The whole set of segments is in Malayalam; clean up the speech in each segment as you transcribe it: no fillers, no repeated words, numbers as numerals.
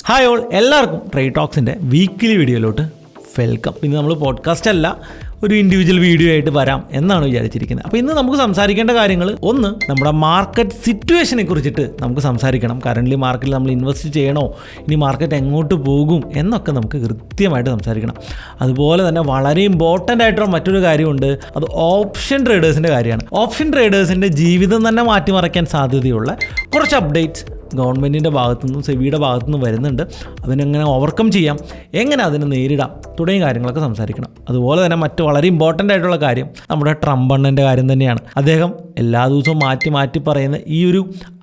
ഹായ് ഓൾ, എല്ലാവർക്കും ട്രേഡ് ടോക്സിൻ്റെ വീക്കിലി വീഡിയോയിലോട്ട് വെൽക്കം. ഇന്ന് നമ്മൾ പോഡ്കാസ്റ്റ് അല്ല, ഒരു ഇൻഡിവിജ്വൽ വീഡിയോ ആയിട്ട് വരാം എന്നാണ് വിചാരിച്ചിരിക്കുന്നത്. അപ്പോൾ ഇന്ന് നമുക്ക് സംസാരിക്കേണ്ട കാര്യങ്ങൾ, ഒന്ന് നമ്മുടെ മാർക്കറ്റ് സിറ്റുവേഷനെ കുറിച്ചിട്ട് നമുക്ക് സംസാരിക്കണം. കറൻ്റ്ലി മാർക്കറ്റിൽ നമ്മൾ ഇൻവെസ്റ്റ് ചെയ്യണോ, ഇനി മാർക്കറ്റ് എങ്ങോട്ട് പോകും എന്നൊക്കെ നമുക്ക് കൃത്യമായിട്ട് സംസാരിക്കണം. അതുപോലെ തന്നെ വളരെ ഇമ്പോർട്ടൻ്റ് ആയിട്ടുള്ള മറ്റൊരു കാര്യമുണ്ട്, അത് ഓപ്ഷൻ ട്രേഡേഴ്സിൻ്റെ കാര്യമാണ്. ഓപ്ഷൻ ട്രേഡേഴ്സിൻ്റെ ജീവിതം തന്നെ മാറ്റിമറിക്കാൻ സാധ്യതയുള്ള കുറച്ച് അപ്ഡേറ്റ്സ് ഗവൺമെൻറ്റിൻ്റെ ഭാഗത്തുനിന്നും സെബിയുടെ ഭാഗത്തുനിന്നും വരുന്നുണ്ട്. അതിനെങ്ങനെ ഓവർകം ചെയ്യാം, എങ്ങനെ അതിനെ നേരിടാം തുടങ്ങിയ കാര്യങ്ങളൊക്കെ സംസാരിക്കണം. അതുപോലെ തന്നെ മറ്റ് വളരെ ഇമ്പോർട്ടൻ്റ് ആയിട്ടുള്ള കാര്യം നമ്മുടെ ട്രംപ് അണ്ണൻ്റെ കാര്യം തന്നെയാണ്. അദ്ദേഹം എല്ലാ ദിവസവും മാറ്റി പറയുന്ന ഈ ഒരു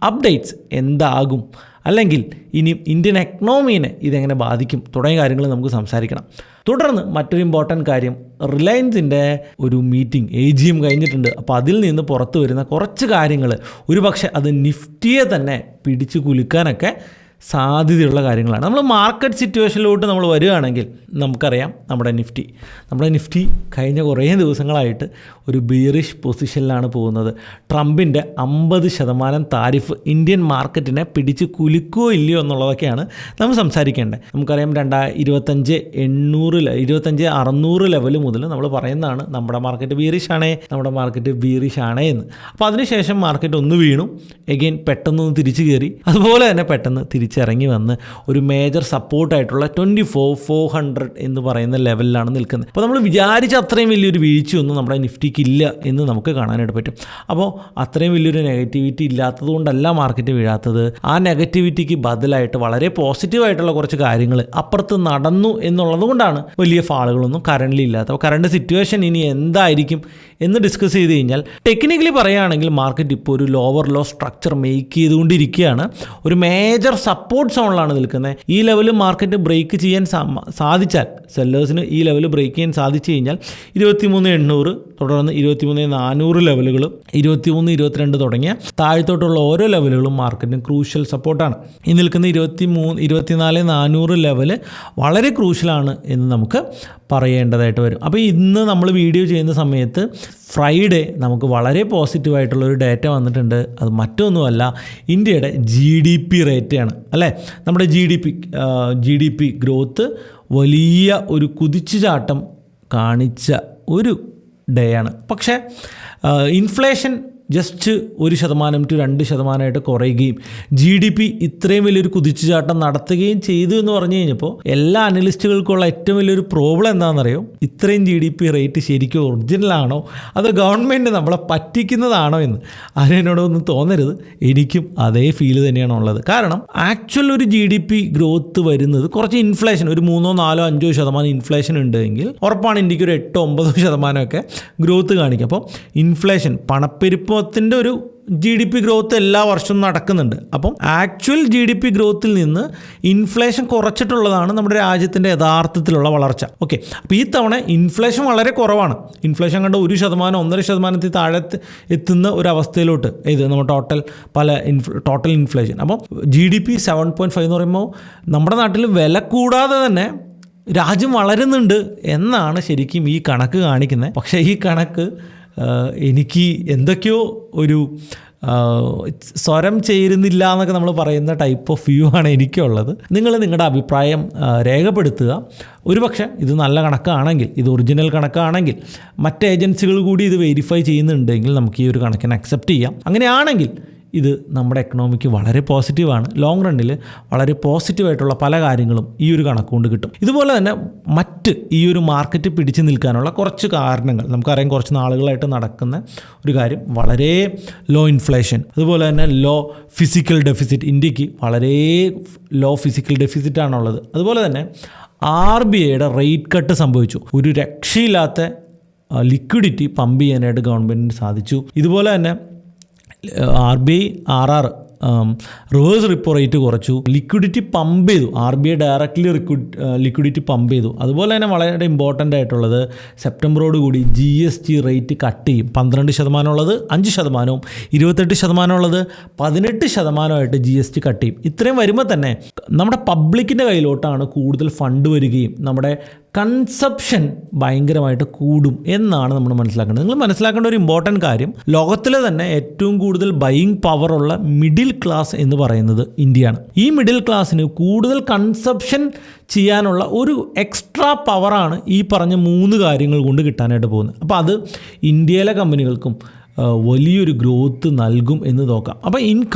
അപ്ഡേറ്റ്സ് എന്താകും, അല്ലെങ്കിൽ ഇനി ഇന്ത്യൻ എക്കണോമീനെ ഇതെങ്ങനെ ബാധിക്കും തുടങ്ങിയ കാര്യങ്ങൾ നമുക്ക് സംസാരിക്കണം. തുടർന്ന് മറ്റൊരു ഇമ്പോർട്ടൻറ്റ് കാര്യം, റിലയൻസിൻ്റെ ഒരു മീറ്റിംഗ് AGM കഴിഞ്ഞിട്ടുണ്ട്. അപ്പോൾ അതിൽ നിന്ന് പുറത്തു വരുന്ന കുറച്ച് കാര്യങ്ങൾ ഒരുപക്ഷെ അത് നിഫ്റ്റിയെ തന്നെ പിടിച്ചു കുലുക്കാനൊക്കെ സാധ്യതയുള്ള കാര്യങ്ങളാണ്. നമ്മൾ മാർക്കറ്റ് സിറ്റുവേഷനിലോട്ട് നമ്മൾ വരികയാണെങ്കിൽ നമുക്കറിയാം, നമ്മുടെ നിഫ്റ്റി കഴിഞ്ഞ കുറേ ദിവസങ്ങളായിട്ട് ഒരു ബീറിഷ് പൊസിഷനിലാണ് പോകുന്നത്. ട്രംപിൻ്റെ 50% താരിഫ് ഇന്ത്യൻ മാർക്കറ്റിനെ പിടിച്ച് കുലുക്കുകയോ ഇല്ലയോ എന്നുള്ളതൊക്കെയാണ് നമ്മൾ സംസാരിക്കേണ്ടത്. നമുക്കറിയാം 25,600 ലെവൽ മുതൽ നമ്മൾ പറയുന്നതാണ് നമ്മുടെ മാർക്കറ്റ് ബീറിഷ് ആണേ എന്ന്. അപ്പോൾ അതിനുശേഷം മാർക്കറ്റ് ഒന്ന് വീണു, എഗെയിൻ പെട്ടെന്നൊന്ന് തിരിച്ചു കയറി, അതുപോലെ തന്നെ പെട്ടെന്ന് തിരിച്ചിറങ്ങി വന്ന് ഒരു മേജർ സപ്പോർട്ടായിട്ടുള്ള 24,400 എന്ന് പറയുന്ന ലെവലിലാണ് നിൽക്കുന്നത്. അപ്പോൾ നമ്മൾ വിചാരിച്ച അത്രയും വലിയൊരു വീഴ്ചയൊന്നും നമ്മുടെ നിഫ്റ്റിക്ക് ഇല്ല എന്ന് നമുക്ക് കാണാനായിട്ട് പറ്റും. അപ്പോൾ അത്രയും വലിയൊരു നെഗറ്റിവിറ്റി ഇല്ലാത്തത് കൊണ്ടല്ല മാർക്കറ്റ് വീഴാത്തത്. ആ നെഗറ്റിവിറ്റിക്ക് ബദലായിട്ട് വളരെ പോസിറ്റീവായിട്ടുള്ള കുറച്ച് കാര്യങ്ങൾ അപ്പുറത്ത് നടന്നു എന്നുള്ളത് കൊണ്ടാണ് വലിയ ഫാളുകളൊന്നും കറൻ്റ്ലി ഇല്ലാത്തത്. അപ്പോൾ കറണ്ട് സിറ്റുവേഷൻ ഇനി എന്തായിരിക്കും എന്ന് ഡിസ്കസ് ചെയ്ത് കഴിഞ്ഞാൽ, ടെക്നിക്കലി പറയുകയാണെങ്കിൽ മാർക്കറ്റ് ഇപ്പോൾ ഒരു ലോവർ ലോ സ്ട്രക്ചർ മേക്ക് ചെയ്തുകൊണ്ടിരിക്കുകയാണ്. ഒരു മേജർ സപ്പോർട്ട് സോണിലാണ് നിൽക്കുന്നത്. ഈ ലെവൽ മാർക്കറ്റ് ബ്രേക്ക് ചെയ്യാൻ സാധിച്ചാൽ, സെല്ലേഴ്സിന് ഈ ലെവൽ ബ്രേക്ക് ചെയ്യാൻ സാധിച്ചു കഴിഞ്ഞാൽ 23,800, തുടർന്ന് 23,400 ലെവലുകളും 23,22 തുടങ്ങിയ താഴത്തോട്ടുള്ള ഓരോ ലെവലുകളും മാർക്കറ്റിന് ക്രൂഷ്യൽ സപ്പോർട്ടാണ്. ഈ നിൽക്കുന്ന 24,400 ലെവല് വളരെ ക്രൂഷ്യലാണ് എന്ന് നമുക്ക് പറയേണ്ടതായിട്ട് വരും. അപ്പോൾ ഇന്ന് നമ്മൾ വീഡിയോ ചെയ്യുന്ന സമയത്ത് ഫ്രൈഡേ നമുക്ക് വളരെ പോസിറ്റീവായിട്ടുള്ളൊരു ഡേറ്റ വന്നിട്ടുണ്ട്. അത് മറ്റൊന്നുമല്ല, ഇന്ത്യയുടെ GDP റേറ്റാണ് അല്ലേ. നമ്മുടെ GDP ഗ്രോത്ത് വലിയ ഒരു കുതിച്ചുചാട്ടം കാണിച്ച ഒരു ഡേ ആണ്. പക്ഷേ ഇൻഫ്ലേഷൻ ജസ്റ്റ് 1% to 2% കുറയുകയും GDP ഇത്രയും വലിയൊരു കുതിച്ചുചാട്ടം നടത്തുകയും ചെയ്തു എന്ന് പറഞ്ഞു കഴിഞ്ഞപ്പോൾ എല്ലാ അനലിസ്റ്റുകൾക്കുള്ള ഏറ്റവും വലിയൊരു പ്രോബ്ലം എന്താണെന്നറിയോ, ഇത്രയും GDP റേറ്റ് ശരിക്കും ഒറിജിനലാണോ അതോ ഗവൺമെൻറ് നമ്മളെ പറ്റിക്കുന്നതാണോ എന്ന്. അതിനോടൊന്നും തോന്നരുത്, എനിക്കും അതേ ഫീല് തന്നെയാണ് ഉള്ളത്. കാരണം ആക്ച്വൽ ഒരു GDP ഗ്രോത്ത് വരുന്നത് കുറച്ച് ഇൻഫ്ലേഷൻ, ഒരു 3, 4, 5% ഇൻഫ്ലേഷൻ ഉണ്ടെങ്കിൽ ഉറപ്പാണ് ഇന്ത്യക്ക് ഒരു 8, 9% ഗ്രോത്ത് കാണിക്കും. അപ്പോൾ ഇൻഫ്ലേഷൻ, പണപ്പെരുപ്പത്തിൻ്റെ ഒരു GDP ഗ്രോത്ത് എല്ലാ വർഷവും നടക്കുന്നുണ്ട്. അപ്പം ആക്ച്വൽ GDP ഗ്രോത്തിൽ നിന്ന് ഇൻഫ്ലേഷൻ കുറച്ചിട്ടുള്ളതാണ് നമ്മുടെ രാജ്യത്തിൻ്റെ യഥാർത്ഥത്തിലുള്ള വളർച്ച. ഓക്കെ, അപ്പോൾ ഈ തവണ ഇൻഫ്ലേഷൻ വളരെ കുറവാണ്. ഇൻഫ്ലേഷൻ കണ്ട 1%, 1.5% താഴെ എത്തുന്ന ഒരു അവസ്ഥയിലോട്ട് ഇത് നമ്മൾ ടോട്ടൽ ഇൻഫ്ലേഷൻ. അപ്പം GDP 7.5 എന്ന് പറയുമ്പോൾ നമ്മുടെ നാട്ടിൽ വില കൂടാതെ തന്നെ രാജ്യം വളരുന്നുണ്ട് എന്നാണ് ശരിക്കും ഈ കണക്ക് കാണിക്കുന്നത്. പക്ഷേ ഈ കണക്ക് എനിക്ക് എന്തൊക്കെയോ ഒരു സ്വരം ചേരുന്നില്ല എന്നൊക്കെ നമ്മൾ പറയുന്ന ടൈപ്പ് ഓഫ് വ്യൂ ആണ് എനിക്കുള്ളത്. നിങ്ങളുടെ അഭിപ്രായം രേഖപ്പെടുത്തുക. ഒരുപക്ഷെ ഇത് നല്ല കണക്കാണെങ്കിൽ, ഇത് ഒറിജിനൽ കണക്കാണെങ്കിൽ, മറ്റ് ഏജൻസികൾ കൂടി ഇത് വെരിഫൈ ചെയ്യുന്നുണ്ടെങ്കിൽ നമുക്ക് ഈ ഒരു കണക്കിനെ അക്സെപ്റ്റ് ചെയ്യാം. അങ്ങനെയാണെങ്കിൽ ഇത് നമ്മുടെ എക്കണോമിക്ക് വളരെ പോസിറ്റീവാണ്. ലോങ് റണ്ണിൽ വളരെ പോസിറ്റീവായിട്ടുള്ള പല കാര്യങ്ങളും ഈ ഒരു കണക്കുകൊണ്ട് കിട്ടും. ഇതുപോലെ തന്നെ മറ്റ് ഈ ഒരു മാർക്കറ്റ് പിടിച്ചു നിൽക്കാനുള്ള കുറച്ച് കാരണങ്ങൾ നമുക്കറിയാം. കുറച്ച് നാളുകളായിട്ട് നടക്കുന്ന ഒരു കാര്യം, വളരെ ലോ ഇൻഫ്ലേഷൻ, അതുപോലെ തന്നെ ലോ ഫിസിക്കൽ ഡെഫിസിറ്റ്. ഇന്ത്യക്ക് വളരെ ലോ ഫിസിക്കൽ ഡെഫിസിറ്റാണുള്ളത്. അതുപോലെ തന്നെ RBIയുടെ റേറ്റ് കട്ട് സംഭവിച്ചു. ഒരു രക്ഷയില്ലാത്ത ലിക്വിഡിറ്റി പമ്പ് ചെയ്യാനായിട്ട് ഗവൺമെൻറ്റിന് സാധിച്ചു. ഇതുപോലെ തന്നെ RBI RR reverse repo rate കുറച്ചു, ലിക്വിഡിറ്റി പമ്പ് ചെയ്തു. RBI ഡയറക്റ്റ്ലി ലിക്വിഡിറ്റി പമ്പ് ചെയ്തു. അതുപോലെ തന്നെ വളരെ ഇമ്പോർട്ടൻ്റ് ആയിട്ടുള്ളത്, സെപ്റ്റംബറോട് കൂടി GST റേറ്റ് കട്ട് ചെയ്യും. 12% ഉള്ളത് 5%, 28% ഉള്ളത് 18% GST കട്ട് ചെയ്യും. ഇത്രയും വരുമ്പോൾ തന്നെ നമ്മുടെ പബ്ലിക്കിൻ്റെ കയ്യിലോട്ടാണ് കൂടുതൽ ഫണ്ട് വരികയും നമ്മുടെ കൺസപ്ഷൻ ഭയങ്കരമായിട്ട് കൂടും എന്നാണ് നമ്മൾ മനസ്സിലാക്കേണ്ടത്. നിങ്ങൾ മനസ്സിലാക്കേണ്ട ഒരു ഇമ്പോർട്ടൻറ്റ് കാര്യം, ലോകത്തിലെ തന്നെ ഏറ്റവും കൂടുതൽ ബൈയിങ് പവറുള്ള മിഡിൽ ക്ലാസ് എന്ന് പറയുന്നത് ഇന്ത്യയാണ്. ഈ മിഡിൽ ക്ലാസ്സിന് കൂടുതൽ കൺസപ്ഷൻ ചെയ്യാനുള്ള ഒരു എക്സ്ട്രാ പവറാണ് ഈ പറഞ്ഞ 3 കാര്യങ്ങൾ കൊണ്ട് കിട്ടാനായിട്ട് പോകുന്നത്. അപ്പോൾ അത് ഇന്ത്യയിലെ കമ്പനികൾക്കും വലിയൊരു ഗ്രോത്ത് നൽകും എന്ന് നോക്കാം. അപ്പോൾ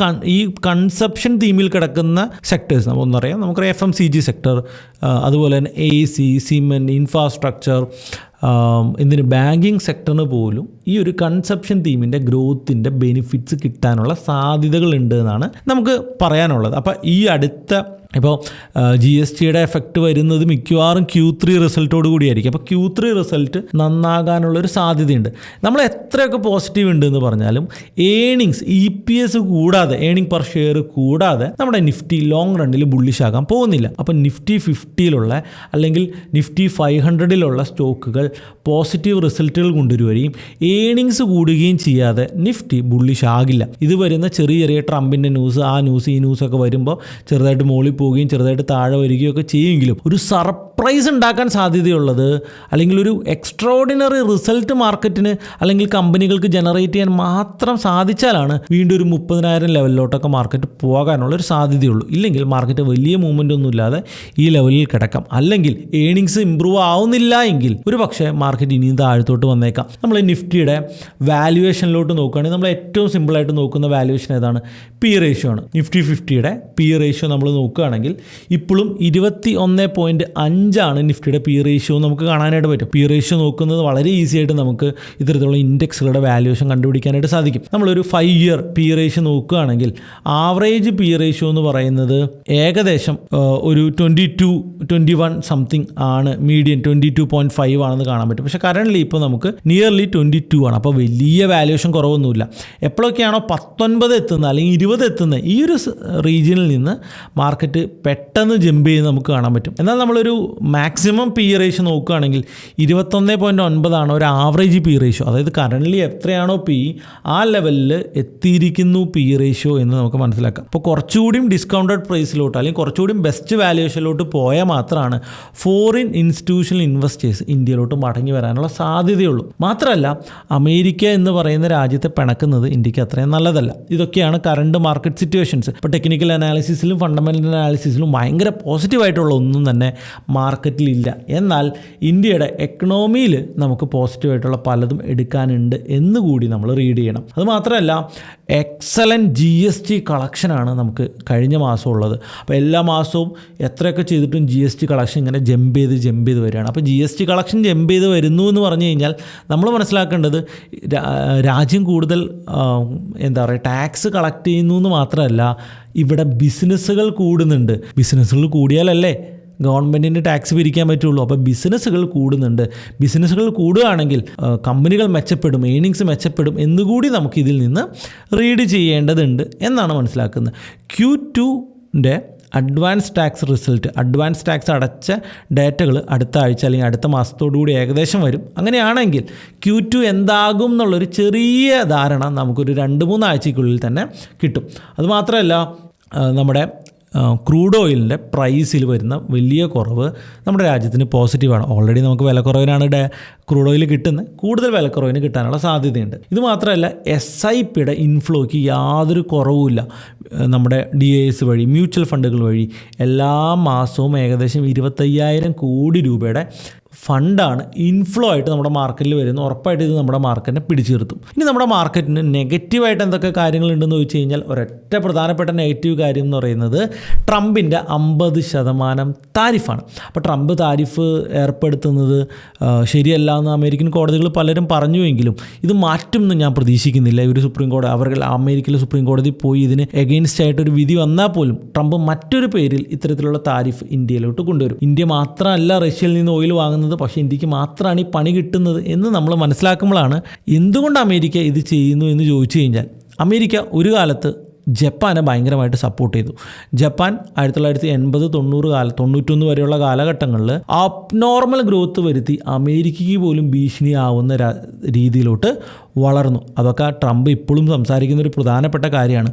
ഈ കൺസപ്ഷൻ തീമിൽ കിടക്കുന്ന സെക്ടേഴ്സ് നമുക്കറിയാം. FMCG സെക്ടർ, അതുപോലെ തന്നെ AC, സിമെൻറ്റ്, ഇൻഫ്രാസ്ട്രക്ചർ, ബാങ്കിങ് സെക്ടറിന് പോലും ഈ ഒരു കൺസപ്ഷൻ തീമിൻ്റെ ഗ്രോത്തിൻ്റെ ബെനിഫിറ്റ്സ് കിട്ടാനുള്ള സാധ്യതകളുണ്ട് എന്നാണ് നമുക്ക് പറയാനുള്ളത്. അപ്പോൾ ഈ അടുത്ത ഇപ്പോൾ GSTയുടെ എഫക്റ്റ് വരുന്നത് മിക്കവാറും Q3 റിസൾട്ടോട് കൂടിയായിരിക്കും. അപ്പോൾ Q3 റിസൾട്ട് നന്നാകാനുള്ളൊരു സാധ്യതയുണ്ട്. നമ്മൾ എത്രയൊക്കെ പോസിറ്റീവ് ഉണ്ട് എന്ന് പറഞ്ഞാലും ഏണിങ്സ് EPS കൂടാതെ, ഏണിംഗ് പെർ ഷെയർ കൂടാതെ നമ്മുടെ നിഫ്റ്റി ലോങ് റണ്ണിൽ ബുള്ളിഷ് ആകാൻ പോകുന്നില്ല. അപ്പോൾ Nifty 50 അല്ലെങ്കിൽ Nifty 500 സ്റ്റോക്കുകൾ പോസിറ്റീവ് റിസൾട്ടുകൾ കൊണ്ടുവരികയും ഏണിങ്സ് കൂടുകയും ചെയ്യാതെ നിഫ്റ്റി ബുള്ളിഷ് ആകില്ല. ഇത് വരുന്ന ചെറിയ ചെറിയ ട്രംപിൻ്റെ ന്യൂസ്, ഈ ന്യൂസൊക്കെ വരുമ്പോൾ ചെറുതായിട്ട് മോളിൽ പോവുകയും ചെറുതായിട്ട് താഴെ വരികയൊക്കെ ചെയ്യുമെങ്കിലും ഒരു സർപ്രൈസ് ഉണ്ടാക്കാൻ സാധ്യതയുള്ളത്, അല്ലെങ്കിൽ ഒരു എക്സ്ട്രോർഡിനറി റിസൾട്ട് മാർക്കറ്റിന് അല്ലെങ്കിൽ കമ്പനികൾക്ക് ജനറേറ്റ് ചെയ്യാൻ മാത്രം സാധിച്ചാലാണ് വീണ്ടും ഒരു 30,000 ലെവലിലോട്ടൊക്കെ മാർക്കറ്റ് പോകാനുള്ളൊരു സാധ്യതയുള്ളൂ. ഇല്ലെങ്കിൽ മാർക്കറ്റ് വലിയ മൂവ്മെൻ്റ് ഒന്നും ഇല്ലാതെ ഈ ലെവലിൽ കിടക്കാം. അല്ലെങ്കിൽ ഏണിങ്സ് ഇമ്പ്രൂവ് ആവുന്നില്ല എങ്കിൽ ഒരു പക്ഷേ മാർക്കറ്റ് ഇനിയും താഴത്തോട്ട് വന്നേക്കാം. നമ്മൾ നിഫ്റ്റിയുടെ വാല്യുവേഷനിലോട്ട് നോക്കുകയാണെങ്കിൽ നമ്മൾ ഏറ്റവും സിമ്പിളായിട്ട് നോക്കുന്ന വാല്യുവേഷൻ ഏതാണ്? പി റേഷ്യോ ആണ്. Nifty 50യുടെ പി റേഷ്യോ നമ്മൾ നോക്കുകയാണെങ്കിൽ ഇപ്പോഴും 21.5 നിഫ്റ്റിയുടെ പി റേഷ്യോ നമുക്ക് കാണാനായിട്ട് പറ്റും. പി റേഷ്യോ നോക്കുന്നത് വളരെ ഈസി ആയിട്ട് നമുക്ക് ഇത്തരത്തിലുള്ള ഇൻഡെക്സുകളുടെ വാല്യുവേഷൻ കണ്ടുപിടിക്കാനായിട്ട് സാധിക്കും. നമ്മളൊരു 5 ഇയർ പി റേഷ്യോ നോക്കുകയാണെങ്കിൽ ആവറേജ് പി റേഷ്യോ എന്ന് പറയുന്നത് ഏകദേശം ഒരു 21 സംതിങ് ആണ്. മീഡിയൻ 22.5 ആണെന്ന് കാണാൻ പറ്റും. പക്ഷേ കറൻ്റ്ലി ഇപ്പോൾ നമുക്ക് നിയർലി 22 ആണ്. അപ്പോൾ വലിയ വാല്യുവേഷൻ കുറവൊന്നുമില്ല. എപ്പോഴൊക്കെയാണോ 19 എത്തുന്നത് അല്ലെങ്കിൽ 20 എത്തുന്നത് ഈ ഒരു റീജിയനിൽ നിന്ന് മാർക്കറ്റ് പെട്ടെന്ന് ജമ്പ് ചെയ്യുന്നത് നമുക്ക് കാണാൻ പറ്റും. എന്നാൽ നമ്മളൊരു മാക്സിമം പി റേഷ്യോ നോക്കുകയാണെങ്കിൽ 21.9 ഒരു ആവറേജ് പി റേഷ്യോ. അതായത് കറൻ്റ്ലി എത്രയാണോ പി ആ ലെവലിൽ എത്തിയിരിക്കുന്നു പി റേഷ്യോ എന്ന് നമുക്ക് മനസ്സിലാക്കാം. അപ്പോൾ കുറച്ചുകൂടിയും ഡിസ്കൗണ്ടഡ് പ്രൈസിലോട്ട് അല്ലെങ്കിൽ കുറച്ചുകൂടിയും ബെസ്റ്റ് വാല്യുവേഷനിലോട്ട് പോയാൽ മാത്രമാണ് ഫോറിൻ ഇൻസ്റ്റിറ്റ്യൂഷണൽ ഇൻവെസ്റ്റേഴ്സ് ഇന്ത്യയിലോട്ട് മടങ്ങി വരാനുള്ള സാധ്യതയുള്ളൂ. മാത്രമല്ല അമേരിക്ക എന്ന് പറയുന്ന രാജ്യത്തെ പിണക്കുന്നത് ഇന്ത്യക്ക് അത്രയും നല്ലതല്ല. ഇതൊക്കെയാണ് കറണ്ട് മാർക്കറ്റ് സിറ്റുവേഷൻസ്. ഇപ്പോൾ ടെക്നിക്കൽ അനാലിസിസിലും ഫണ്ടമെൻ്റൽ അനാലിസിസിലും ഭയങ്കര പോസിറ്റീവായിട്ടുള്ള ഒന്നും തന്നെ മാർക്കറ്റിലില്ല. എന്നാൽ ഇന്ത്യയുടെ എക്കണോമിയിൽ നമുക്ക് പോസിറ്റീവായിട്ടുള്ള പലതും എടുക്കാനുണ്ട് എന്നുകൂടി നമ്മൾ റീഡ് ചെയ്യണം. അതുമാത്രമല്ല എക്സലൻറ്റ് GST കളക്ഷനാണ് നമുക്ക് കഴിഞ്ഞ മാസം ഉള്ളത്. അപ്പോൾ എല്ലാ മാസവും എത്രയൊക്കെ ചെയ്തിട്ടും GST കളക്ഷൻ ഇങ്ങനെ ജമ്പ് ചെയ്ത് വരികയാണ്. അപ്പോൾ GST കളക്ഷൻ ജമ്പ് ചെയ്ത് വരുന്നു എന്ന് പറഞ്ഞു കഴിഞ്ഞാൽ നമ്മൾ മനസ്സിലാക്കേണ്ടത് രാജ്യം കൂടുതൽ ടാക്സ് കളക്ട് ചെയ്യുന്നു എന്ന് മാത്രമല്ല, ഇവിടെ ബിസിനസ്സുകൾ കൂടുന്നുണ്ട്. ബിസിനസ്സുകൾ കൂടിയാലല്ലേ ഗവൺമെൻറ്റിന് ടാക്സ് പിരിക്കാൻ പറ്റുള്ളൂ. അപ്പോൾ ബിസിനസ്സുകൾ കൂടുന്നുണ്ട്. ബിസിനസ്സുകൾ കൂടുകയാണെങ്കിൽ കമ്പനികൾ മെച്ചപ്പെടും, ഏണിങ്സ് മെച്ചപ്പെടും എന്നുകൂടി നമുക്ക് ഇതിൽ നിന്ന് റീഡ് ചെയ്യേണ്ടതുണ്ട് എന്നാണ് മനസ്സിലാക്കുന്നത്. Q2ൻ്റെ advance tax result, advance tax അടച്ച ഡേറ്റകൾ അടുത്ത ആഴ്ച അല്ലെങ്കിൽ അടുത്ത മാസത്തോടുകൂടി ഏകദേശം വരും. അങ്ങനെയാണെങ്കിൽ Q2 എന്താകും എന്നുള്ളൊരു ചെറിയ ധാരണ നമുക്കൊരു 2-3 ആഴ്ചയ്ക്കുള്ളിൽ തന്നെ കിട്ടും. അതുമാത്രമല്ല നമ്മുടെ ക്രൂഡ് ഓയിലിൻ്റെ പ്രൈസിൽ വരുന്ന വലിയ കുറവ് നമ്മുടെ രാജ്യത്തിന് പോസിറ്റീവാണ്. ഓൾറെഡി നമുക്ക് വിലക്കുറവിനാണ് ക്രൂഡ് ഓയിൽ കിട്ടുന്നത്. കൂടുതൽ വിലക്കുറവിന് കിട്ടാനുള്ള സാധ്യതയുണ്ട്. ഇത് മാത്രമല്ല SIPയുടെ ഇൻഫ്ലോയ്ക്ക് യാതൊരു കുറവുമില്ല. നമ്മുടെ DIS വഴി, മ്യൂച്വൽ ഫണ്ടുകൾ വഴി എല്ലാ മാസവും ഏകദേശം 25,000 കോടി രൂപയുടെ ഫണ്ടാണ് ഇൻഫ്ലോ ആയിട്ട് നമ്മുടെ മാർക്കറ്റിൽ വരുന്നത്. ഉറപ്പായിട്ട് ഇത് നമ്മുടെ മാർക്കറ്റിനെ പിടിച്ചു നിർത്തും. ഇനി നമ്മുടെ മാർക്കറ്റിന് നെഗറ്റീവായിട്ട് എന്തൊക്കെ കാര്യങ്ങളുണ്ടെന്ന് ചോദിച്ചു കഴിഞ്ഞാൽ ഒരൊറ്റ പ്രധാനപ്പെട്ട നെഗറ്റീവ് കാര്യം എന്ന് പറയുന്നത് ട്രംപിൻ്റെ 50% താരിഫാണ്. അപ്പോൾ ട്രംപ് താരിഫ് ഏർപ്പെടുത്തുന്നത് ശരിയല്ല എന്ന് അമേരിക്കൻ കോടതികൾ പലരും പറഞ്ഞുവെങ്കിലും ഇത് മാറ്റുമെന്ന് ഞാൻ പ്രതീക്ഷിക്കുന്നില്ല. ഒരു സുപ്രീം കോടതി, അമേരിക്കയിലെ സുപ്രീം കോടതി പോയി ഇതിന് എഗെയിൻസ്റ്റ് ആയിട്ടൊരു വിധി വന്നാൽ പോലും ട്രംപ് മറ്റൊരു പേരിൽ ഇത്തരത്തിലുള്ള താരിഫ് ഇന്ത്യയിലോട്ട് കൊണ്ടുവരും. ഇന്ത്യ മാത്രമല്ല റഷ്യയിൽ നിന്ന് ഓയിൽ വാങ്ങുന്നത്, പക്ഷേ ഇന്ത്യക്ക് മാത്രമാണ് ഈ പണി കിട്ടുന്നത് എന്ന് നമ്മൾ മനസ്സിലാക്കുമ്പോഴാണ് എന്തുകൊണ്ട് അമേരിക്ക ഇത് ചെയ്യുന്നു എന്ന് ചോദിച്ചു കഴിഞ്ഞാൽ, അമേരിക്ക ഒരു കാലത്ത് ജപ്പാനെ ഭയങ്കരമായിട്ട് സപ്പോർട്ട് ചെയ്തു. ജപ്പാൻ 1980, 91 വരെയുള്ള കാലഘട്ടങ്ങളിൽ അബ്നോർമൽ ഗ്രോത്ത് വരുത്തി അമേരിക്കയ്ക്ക് പോലും ഭീഷണിയാവുന്ന രീതിയിലോട്ട് വളർന്നു. അതൊക്കെ ട്രംപ് ഇപ്പോഴും സംസാരിക്കുന്ന ഒരു പ്രധാനപ്പെട്ട കാര്യമാണ്.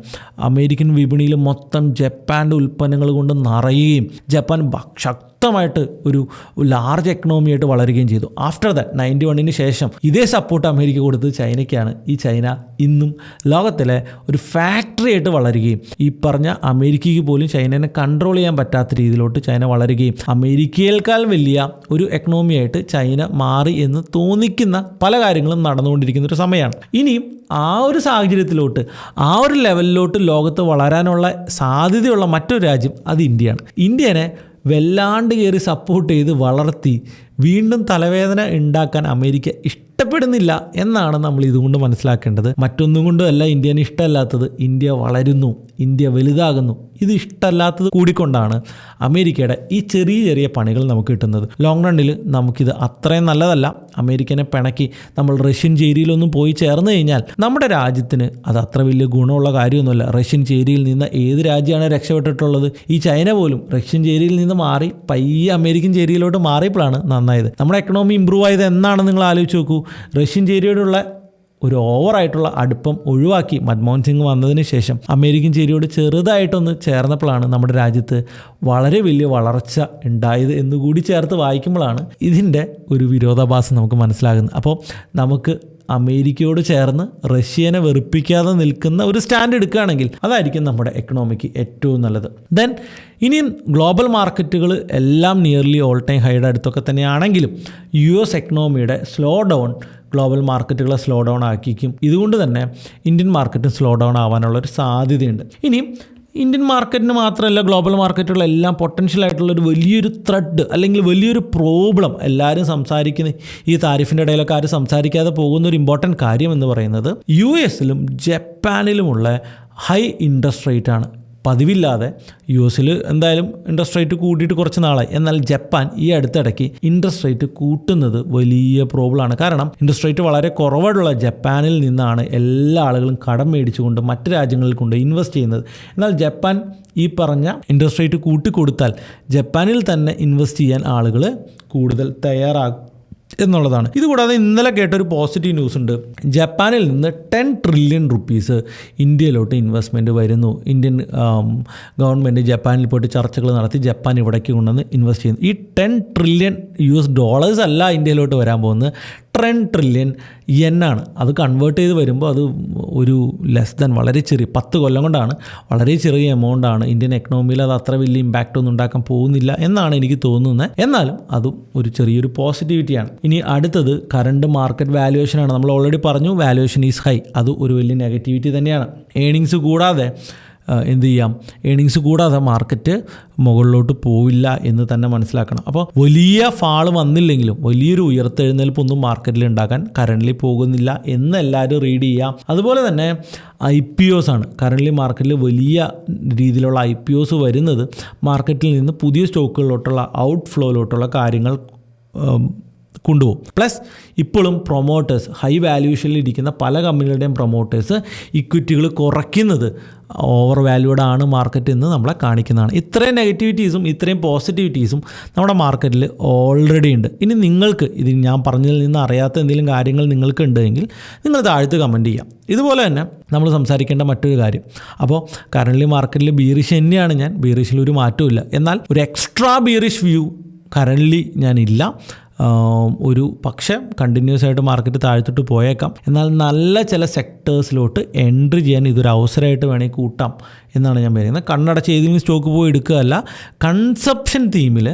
അമേരിക്കൻ വിപണിയിൽ മൊത്തം ജപ്പാൻ്റെ ഉൽപ്പന്നങ്ങൾ കൊണ്ട് നിറയുകയും ജപ്പാൻ ശക്തമായിട്ട് ഒരു ലാർജ് എക്കണോമിയായിട്ട് വളരുകയും ചെയ്തു. ആഫ്റ്റർ ദാറ്റ് 91-ന് ശേഷം ഇതേ സപ്പോർട്ട് അമേരിക്ക കൊടുത്തത് ചൈനയ്ക്കാണ്. ഈ ചൈന ഇന്നും ലോകത്തിലെ ഒരു ഫാക്ടറി ആയിട്ട് വളരുകയും ഈ പറഞ്ഞ അമേരിക്കയ്ക്ക് പോലും ചൈനനെ കൺട്രോൾ ചെയ്യാൻ പറ്റാത്ത രീതിയിലോട്ട് ചൈന വളരുകയും അമേരിക്കയേക്കാൾ വലിയ ഒരു എക്കണോമിയായിട്ട് ചൈന മാറി എന്ന് തോന്നിക്കുന്ന പല കാര്യങ്ങളും നടന്നുകൊണ്ടിരിക്കുന്ന ഒരു സമയമാണ്. ഇനിയും ആ ഒരു സാഹചര്യത്തിലോട്ട് ആ ഒരു ലെവലിലോട്ട് ലോകത്ത് വളരാനുള്ള സാധ്യതയുള്ള മറ്റൊരു രാജ്യം അത് ഇന്ത്യയാണ്. ഇന്ത്യനെ വല്ലാണ്ട് കയറി സപ്പോർട്ട് ചെയ്ത് വളർത്തി വീണ്ടും തലവേദന ഉണ്ടാക്കാൻ അമേരിക്ക ഇഷ്ടപ്പെടുന്നില്ല എന്നാണ് നമ്മൾ ഇതുകൊണ്ട് മനസ്സിലാക്കേണ്ടത്. മറ്റൊന്നും കൊണ്ടുമല്ല ഇന്ത്യനെ ഇഷ്ടമല്ലാത്തത്. ഇന്ത്യ വളരുന്നു, ഇന്ത്യ വലുതാകുന്നു. ഇത് ഇഷ്ടമല്ലാത്തത് കൂടിക്കൊണ്ടാണ് അമേരിക്കയുടെ ഈ ചെറിയ ചെറിയ പണികൾ നമുക്ക് കിട്ടുന്നത്. ലോങ് റണ്ണിൽ നമുക്കിത് അത്രയും നല്ലതല്ല. അമേരിക്കനെ പിണക്കി നമ്മൾ റഷ്യൻ ചേരിയിലൊന്നും പോയി ചേർന്ന് കഴിഞ്ഞാൽ നമ്മുടെ രാജ്യത്തിന് അത് അത്ര വലിയ ഗുണമുള്ള കാര്യമൊന്നുമല്ല. റഷ്യൻ ചേരിയിൽ നിന്ന് ഏത് രാജ്യമാണ് രക്ഷപ്പെട്ടിട്ടുള്ളത്? ഈ ചൈന പോലും റഷ്യൻ ചേരിയിൽ നിന്ന് മാറി പയ്യെ അമേരിക്കൻ ചേരിയിലോട്ട് മാറിയപ്പോഴാണ് നന്നായത്. നമ്മുടെ എക്കണോമി ഇമ്പ്രൂവ് ആയത് എന്നാണെന്ന് നിങ്ങൾ ആലോചിച്ച് നോക്കൂ. റഷ്യൻ ചേരിയോടുള്ള ഒരു ഓവറായിട്ടുള്ള അടുപ്പം ഒഴിവാക്കി മൻമോഹൻ സിംഗ് വന്നതിന് ശേഷം അമേരിക്കൻ ചേരിയോട് ചെറുതായിട്ടൊന്ന് ചേർന്നപ്പോഴാണ് നമ്മുടെ രാജ്യത്ത് വളരെ വലിയ വളർച്ച ഉണ്ടായത് എന്നുകൂടി ചേർത്ത് വായിക്കുമ്പോഴാണ് ഇതിൻ്റെ ഒരു വിരോധാഭാസം നമുക്ക് മനസ്സിലാകുന്നത്. അപ്പോൾ നമുക്ക് അമേരിക്കയോട് ചേർന്ന് റഷ്യനെ വെറുപ്പിക്കാതെ നിൽക്കുന്ന ഒരു സ്റ്റാൻഡ് എടുക്കുകയാണെങ്കിൽ അതായിരിക്കും നമ്മുടെ എക്കണോമിക്ക് ഏറ്റവും നല്ലത്. ദെൻ ഇനിയും ഗ്ലോബൽ മാർക്കറ്റുകൾ എല്ലാം നിയർലി ഓൾ ടൈം ഹൈയുടെ അടുത്തൊക്കെ തന്നെയാണെങ്കിലും US എക്കണോമിയുടെ സ്ലോ ഡൗൺ ഗ്ലോബൽ മാർക്കറ്റുകളെ സ്ലോ ഡൗൺ ആക്കിക്കും. ഇതുകൊണ്ട് തന്നെ ഇന്ത്യൻ മാർക്കറ്റും സ്ലോ ഡൗൺ ആവാനുള്ളൊരു സാധ്യതയുണ്ട്. ഇനിയും ഇന്ത്യൻ മാർക്കറ്റിന് മാത്രമല്ല ഗ്ലോബൽ മാർക്കറ്റുകളെല്ലാം പൊട്ടൻഷ്യലായിട്ടുള്ളൊരു വലിയൊരു ത്രെഡ് അല്ലെങ്കിൽ വലിയൊരു പ്രോബ്ലം എല്ലാവരും സംസാരിക്കുന്ന ഈ താരിഫിൻ്റെ ഇടയിലൊക്കെ ആരും സംസാരിക്കാതെ പോകുന്ന ഒരു ഇമ്പോർട്ടൻറ്റ് കാര്യം എന്ന് പറയുന്നത് US-ലും ജപ്പാനിലുമുള്ള ഹൈ ഇൻട്രസ്റ്റ് റേറ്റ് ആണ്. പതിവില്ലാതെ US-ൽ എന്തായാലും ഇൻട്രസ്റ്റ് റേറ്റ് കൂട്ടിയിട്ട് കുറച്ച് നാളായി. എന്നാൽ ജപ്പാൻ ഈ അടുത്തിടയ്ക്ക് ഇൻട്രസ്റ്റ് റേറ്റ് കൂട്ടുന്നത് വലിയ പ്രോബ്ലമാണ്. കാരണം ഇൻട്രസ്റ്റ് റേറ്റ് വളരെ കുറവുള്ള ജപ്പാനിൽ നിന്നാണ് എല്ലാ ആളുകളും കടം മേടിച്ചുകൊണ്ട് മറ്റ് രാജ്യങ്ങളിൽ കൊണ്ട് ഇൻവെസ്റ്റ് ചെയ്യുന്നത്. എന്നാൽ ജപ്പാൻ ഈ പറഞ്ഞ ഇൻട്രസ്റ്റ് റേറ്റ് കൂട്ടിക്കൊടുത്താൽ ജപ്പാനിൽ തന്നെ ഇൻവെസ്റ്റ് ചെയ്യാൻ ആളുകൾ കൂടുതൽ തയ്യാറാകും എന്നുള്ളതാണ്. ഇതുകൂടാതെ ഇന്നലെ കേട്ടൊരു പോസിറ്റീവ് ന്യൂസ് ഉണ്ട്. ജപ്പാനിൽ നിന്ന് 10 ട്രില്യൺ റുപ്പീസ് ഇന്ത്യയിലോട്ട് ഇൻവെസ്റ്റ്മെൻറ്റ് വരുന്നു. ഇന്ത്യൻ ഗവൺമെൻറ് ജപ്പാനിൽ പോയിട്ട് ചർച്ചകൾ നടത്തി ജപ്പാൻ ഇവിടേക്ക് കൊണ്ടുവന്ന് ഇൻവെസ്റ്റ് ചെയ്യുന്നു. ഈ 10 ട്രില്യൺ US അല്ല ഇന്ത്യയിലോട്ട് വരാൻ പോകുന്നത്, 10 ട്രില്യൺ യെന്നാണ്. അത് കൺവേർട്ട് ചെയ്ത് വരുമ്പോൾ അത് ഒരു ലെസ് ദാൻ വളരെ ചെറിയ 10 കൊല്ലം കൊണ്ടാണ് വളരെ ചെറിയ എമൗണ്ടാണ്. ഇന്ത്യൻ എക്കണോമിയിൽ അത് അത്ര വലിയ ഇമ്പാക്റ്റ് ഒന്നും ഉണ്ടാക്കാൻ പോകുന്നില്ല എന്നാണ് എനിക്ക് തോന്നുന്നത്. എന്നാലും അതും ഒരു ചെറിയൊരു പോസിറ്റിവിറ്റിയാണ്. ഇനി അടുത്തത് കറണ്ട് മാർക്കറ്റ് വാല്യുവേഷനാണ്. നമ്മൾ ഓൾറെഡി പറഞ്ഞു വാല്യുവേഷൻ ഈസ് ഹൈ. അത് ഒരു വലിയ നെഗറ്റിവിറ്റി തന്നെയാണ്. ഏണിങ്സ് കൂടാതെ എന്ത് ചെയ്യാം, ഏണിങ്സ് കൂടാതെ മാർക്കറ്റ് മുകളിലോട്ട് പോവില്ല എന്ന് തന്നെ മനസ്സിലാക്കണം. അപ്പോൾ വലിയ ഫാള് വന്നില്ലെങ്കിലും വലിയൊരു ഉയർത്തെഴുന്നേൽപ്പൊന്നും മാർക്കറ്റിൽ ഉണ്ടാക്കാൻ കറൻ്റ്ലി പോകുന്നില്ല എന്ന് എല്ലാവരും റീഡ് ചെയ്യാം. അതുപോലെ തന്നെ IPOs ആണ്. കറൻ്റ്ലി മാർക്കറ്റിൽ വലിയ രീതിയിലുള്ള IPOs വരുന്നത് മാർക്കറ്റിൽ നിന്ന് പുതിയ സ്റ്റോക്കുകളിലോട്ടുള്ള ഔട്ട് ഫ്ലോയിലോട്ടുള്ള കാര്യങ്ങൾ കൊണ്ടുപോകും. പ്ലസ് ഇപ്പോഴും പ്രൊമോട്ടേഴ്സ് ഹൈ വാല്യൂഷനിൽ ഇരിക്കുന്ന പല കമ്പനികളുടെയും പ്രൊമോട്ടേഴ്സ് ഇക്വിറ്റികൾ കുറയ്ക്കുന്നത് ഓവർ വാല്യൂഡ് ആണ് മാർക്കറ്റ് എന്ന് നമ്മളെ കാണിക്കുന്നതാണ്. ഇത്രയും നെഗറ്റിവിറ്റീസും ഇത്രയും പോസിറ്റിവിറ്റീസും നമ്മുടെ മാർക്കറ്റിൽ ഓൾറെഡി ഉണ്ട്. ഇനി നിങ്ങൾക്ക് ഇത് ഞാൻ പറഞ്ഞതിൽ നിന്ന് അറിയാത്ത എന്തെങ്കിലും കാര്യങ്ങൾ നിങ്ങൾക്ക് ഉണ്ടെങ്കിൽ നിങ്ങൾ താഴത്ത് കമൻറ്റ് ചെയ്യാം. ഇതുപോലെ തന്നെ നമ്മൾ സംസാരിക്കേണ്ട മറ്റൊരു കാര്യം, അപ്പോൾ കറൻ്റ്ലി മാർക്കറ്റിൽ ബീറിഷ് തന്നെയാണ് ഞാൻ. ബീറിഷിൽ ഒരു മാറ്റമില്ല. എന്നാൽ ഒരു എക്സ്ട്രാ ബീറിഷ് വ്യൂ കറൻ്റ്ലി ഞാനില്ല. ഒരു പക്ഷേ കണ്ടിന്യൂസ് ആയിട്ട് മാർക്കറ്റ് താഴ്ത്തിട്ട് പോയേക്കാം. എന്നാൽ നല്ല ചില സെക്ടേഴ്സിലോട്ട് എൻട്രി ചെയ്യാൻ ഇതൊരു അവസരമായിട്ട് വേണമെങ്കിൽ കൂട്ടാം എന്നാണ് ഞാൻ പറയുന്നത്. കണ്ണടച്ച് ഏതെങ്കിലും സ്റ്റോക്ക് പോയി എടുക്കുകയല്ല, കൺസപ്ഷൻ തീമിൽ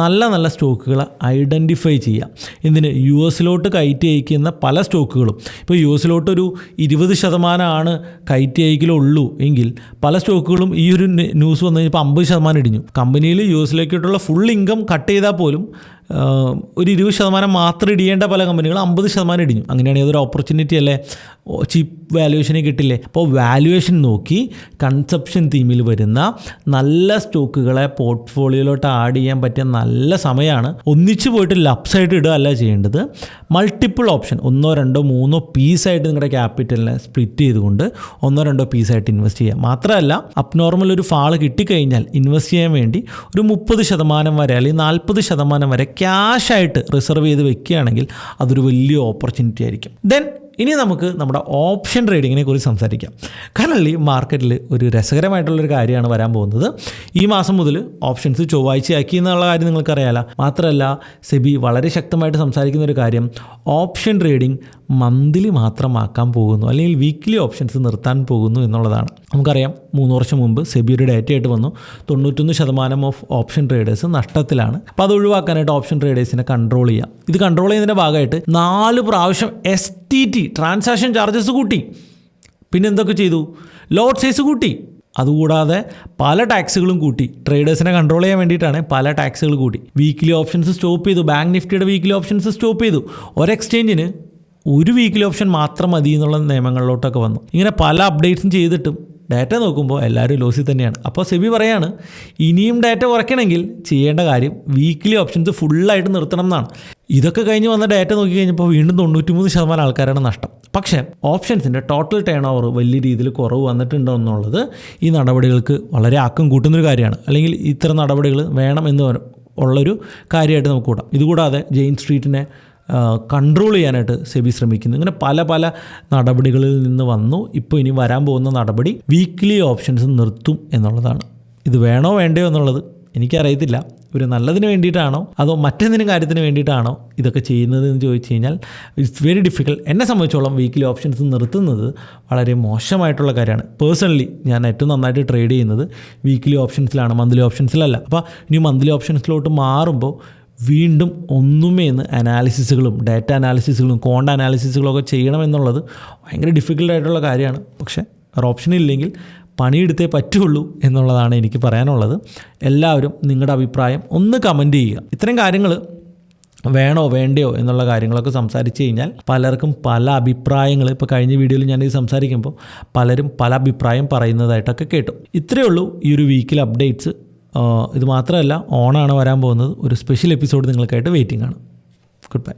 നല്ല നല്ല സ്റ്റോക്കുകൾ ഐഡൻറ്റിഫൈ ചെയ്യാം. എന്തിന് US-ലോട്ട് കയറ്റി അയക്കുന്ന പല സ്റ്റോക്കുകളും ഇപ്പോൾ US-ലോട്ടൊരു 20% കയറ്റി അയക്കലുള്ളൂ എങ്കിൽ പല സ്റ്റോക്കുകളും ഈ ഒരു ന്യൂസ് വന്നു കഴിഞ്ഞപ്പോൾ 50% ഇടിഞ്ഞു. കമ്പനിയിൽ US-ലേക്കിട്ടുള്ള ഫുൾ ഇൻകം കട്ട് ചെയ്താൽ പോലും ഒരു 20% മാത്രം ഇടിയേണ്ട പല കമ്പനികളും 50% ഇടിഞ്ഞു. അങ്ങനെയാണെങ്കിൽ അതൊരു ഓപ്പർച്യൂണിറ്റി അല്ലേ, ചീപ്പ് വാല്യുവേഷന് കിട്ടില്ലേ. അപ്പോൾ വാല്യുവേഷൻ നോക്കി കൺസപ്ഷൻ തീമിൽ വരുന്ന നല്ല സ്റ്റോക്കുകളെ പോർട്ട്ഫോളിയോയിലോട്ട് ആഡ് ചെയ്യാൻ പറ്റിയ നല്ല സമയമാണ്. ഒന്നിച്ച് പോയിട്ട് ലപ്സായിട്ട് ഇടുക അല്ല ചെയ്യേണ്ടത്. മൾട്ടിപ്പിൾ ഓപ്ഷൻ 1, 2, 3 പീസായിട്ട് നിങ്ങളുടെ ക്യാപിറ്റലിനെ സ്പ്ലിറ്റ് ചെയ്തുകൊണ്ട് 1, 2 പീസായിട്ട് ഇൻവെസ്റ്റ് ചെയ്യുക. മാത്രമല്ല അബ്നോർമൽ ഒരു ഫാള് കിട്ടിക്കഴിഞ്ഞാൽ ഇൻവെസ്റ്റ് ചെയ്യാൻ വേണ്ടി ഒരു 30% വരെ അല്ലെങ്കിൽ 40% വരെ ക്യാഷായിട്ട് റിസർവ് ചെയ്ത് വെക്കുകയാണെങ്കിൽ അതൊരു വലിയ ഓപ്പർച്യൂണിറ്റി ആയിരിക്കും. ദെൻ ഇനി നമുക്ക് നമ്മുടെ ഓപ്ഷൻ ട്രേഡിങ്ങിനെ കുറിച്ച് സംസാരിക്കാം. കറൻലി മാർക്കറ്റിൽ ഒരു രസകരമായിട്ടുള്ളൊരു കാര്യമാണ് വരാൻ പോകുന്നത്. ഈ മാസം മുതൽ ഓപ്ഷൻസ് ചൊവ്വാഴ്ചയാക്കി എന്നുള്ള കാര്യം നിങ്ങൾക്കറിയാലോ. മാത്രമല്ല സെബി വളരെ ശക്തമായിട്ട് സംസാരിക്കുന്ന ഒരു കാര്യം ഓപ്ഷൻ ട്രേഡിംഗ് മന്ത്ലി മാത്രമാക്കാൻ പോകുന്നു, അല്ലെങ്കിൽ വീക്ക്ലി ഓപ്ഷൻസ് നിർത്താൻ പോകുന്നു എന്നുള്ളതാണ്. നമുക്കറിയാം 3 വർഷം മുമ്പ് സെബിയുടെ ഡേറ്റയായിട്ട് വന്നു 91% ഓഫ് ഓപ്ഷൻ ട്രേഡേഴ്സ് നഷ്ടത്തിലാണ്. അപ്പോൾ അത് ഒഴിവാക്കാനായിട്ട് ഓപ്ഷൻ ട്രേഡേഴ്സിനെ കൺട്രോൾ ചെയ്യാം. ഇത് കൺട്രോൾ ചെയ്യുന്നതിൻ്റെ ഭാഗമായിട്ട് 4 പ്രാവശ്യം STT ട്രാൻസാക്ഷൻ ചാർജസ് കൂട്ടി. പിന്നെ എന്തൊക്കെ ചെയ്തു? ലോട്ട് സൈസ് കൂട്ടി. അതുകൂടാതെ പല ടാക്സുകളും കൂട്ടി. ട്രേഡേഴ്സിനെ കൺട്രോൾ ചെയ്യാൻ വേണ്ടിയിട്ടാണ് പല ടാക്സുകൾ കൂട്ടി. വീക്ക്ലി ഓപ്ഷൻസ് സ്റ്റോപ്പ് ചെയ്തു. ബാങ്ക് നിഫ്റ്റിയുടെ വീക്ക്ലി ഓപ്ഷൻസ് സ്റ്റോപ്പ് ചെയ്തു. ഒരു എക്സ്ചേഞ്ചിന് ഒരു വീക്ക്ലി ഓപ്ഷൻ മാത്രം മതി എന്നുള്ള നിയമങ്ങളിലോട്ടൊക്കെ വന്നു. ഇങ്ങനെ പല അപ്ഡേറ്റ്സും ചെയ്തിട്ടും ഡാറ്റ നോക്കുമ്പോൾ എല്ലാവരും ലോസിൽ തന്നെയാണ്. അപ്പോൾ സെബി പറയാണ് ഇനിയും ഡാറ്റ കുറയ്ക്കണമെങ്കിൽ ചെയ്യേണ്ട കാര്യം വീക്ക്ലി ഓപ്ഷൻസ് ഫുള്ളായിട്ട് നിർത്തണം എന്നാണ്. ഇതൊക്കെ കഴിഞ്ഞ് വന്ന ഡാറ്റ നോക്കി കഴിഞ്ഞപ്പോൾ വീണ്ടും 93% ആൾക്കാരാണ് നഷ്ടം. പക്ഷേ ഓപ്ഷൻസിൻ്റെ ടോട്ടൽ ടേൺ ഓവർ വലിയ രീതിയിൽ കുറവ് വന്നിട്ടുണ്ടോ എന്നുള്ളത് ഈ നടപടികൾക്ക് വളരെ ആക്കം കൂട്ടുന്നൊരു കാര്യമാണ്. അല്ലെങ്കിൽ ഇത്തരം നടപടികൾ വേണം എന്ന് ഉള്ളൊരു കാര്യമായിട്ട് നമുക്ക് കൂടാം. ഇതുകൂടാതെ ജെയിൻ സ്ട്രീറ്റിനെ കൺട്രോൾ ചെയ്യാനായിട്ട് സെബി ശ്രമിക്കുന്നു. ഇങ്ങനെ പല പല നടപടികളിൽ നിന്ന് വന്നു. ഇപ്പോൾ ഇനി വരാൻ പോകുന്ന നടപടി വീക്ക്ലി ഓപ്ഷൻസ് നിർത്തും എന്നുള്ളതാണ്. ഇത് വേണോ വേണ്ടയോ എന്നുള്ളത് എനിക്കറിയത്തില്ല. ഒരു നല്ലതിന് വേണ്ടിയിട്ടാണോ അതോ മറ്റെന്തെങ്കിലും കാര്യത്തിന് വേണ്ടിയിട്ടാണോ ഇതൊക്കെ ചെയ്യുന്നത് എന്ന് ചോദിച്ചു കഴിഞ്ഞാൽ ഇറ്റ്സ് വെരി ഡിഫിക്കൽട്ട്. എന്നെ സംബന്ധിച്ചോളം വീക്ക്ലി ഓപ്ഷൻസ് നിർത്തുന്നത് വളരെ മോശമായിട്ടുള്ള കാര്യമാണ്. പേഴ്സണലി ഞാൻ ഏറ്റവും നന്നായിട്ട് ട്രേഡ് ചെയ്യുന്നത് വീക്ക്ലി ഓപ്ഷൻസിലാണ്, മന്ത്ലി ഓപ്ഷൻസിലല്ല. അപ്പോൾ ഇനി മന്ത്ലി ഓപ്ഷൻസിലോട്ട് മാറുമ്പോൾ വീണ്ടും ഒന്നുമേന്ന് അനാലിസിസുകളും ഡാറ്റ അനാലിസിസുകളും കോണ്ട് അനാലിസിസുകളും ഒക്കെ ചെയ്യണമെന്നുള്ളത് ഭയങ്കര ഡിഫിക്കൽട്ടായിട്ടുള്ള കാര്യമാണ്. പക്ഷേ ഒരു ഓപ്ഷൻ ഇല്ലെങ്കിൽ പണിയെടുത്തേ പറ്റുള്ളൂ എന്നുള്ളതാണ് എനിക്ക് പറയാനുള്ളത്. എല്ലാവരും നിങ്ങളുടെ അഭിപ്രായം ഒന്ന് കമൻറ്റ് ചെയ്യുക. ഇത്തരം കാര്യങ്ങൾ വേണോ വേണ്ടയോ എന്നുള്ള കാര്യങ്ങളൊക്കെ സംസാരിച്ച് കഴിഞ്ഞാൽ പലർക്കും പല അഭിപ്രായങ്ങൾ, ഇപ്പോൾ കഴിഞ്ഞ വീഡിയോയിൽ ഞാനിത് സംസാരിക്കുമ്പോൾ പലരും പല അഭിപ്രായം പറയുന്നതായിട്ടൊക്കെ കേട്ടു. ഇത്രയേ ഉള്ളൂ ഈ ഒരു വീക്കിൽ അപ്ഡേറ്റ്സ്. ഇത് മാത്രമല്ല, ഓണാണ് വരാൻ പോകുന്നത്. ഒരു സ്പെഷ്യൽ എപ്പിസോഡ് നിങ്ങൾക്കായിട്ട് വെയിറ്റിംഗ് ആണ്. Good bye.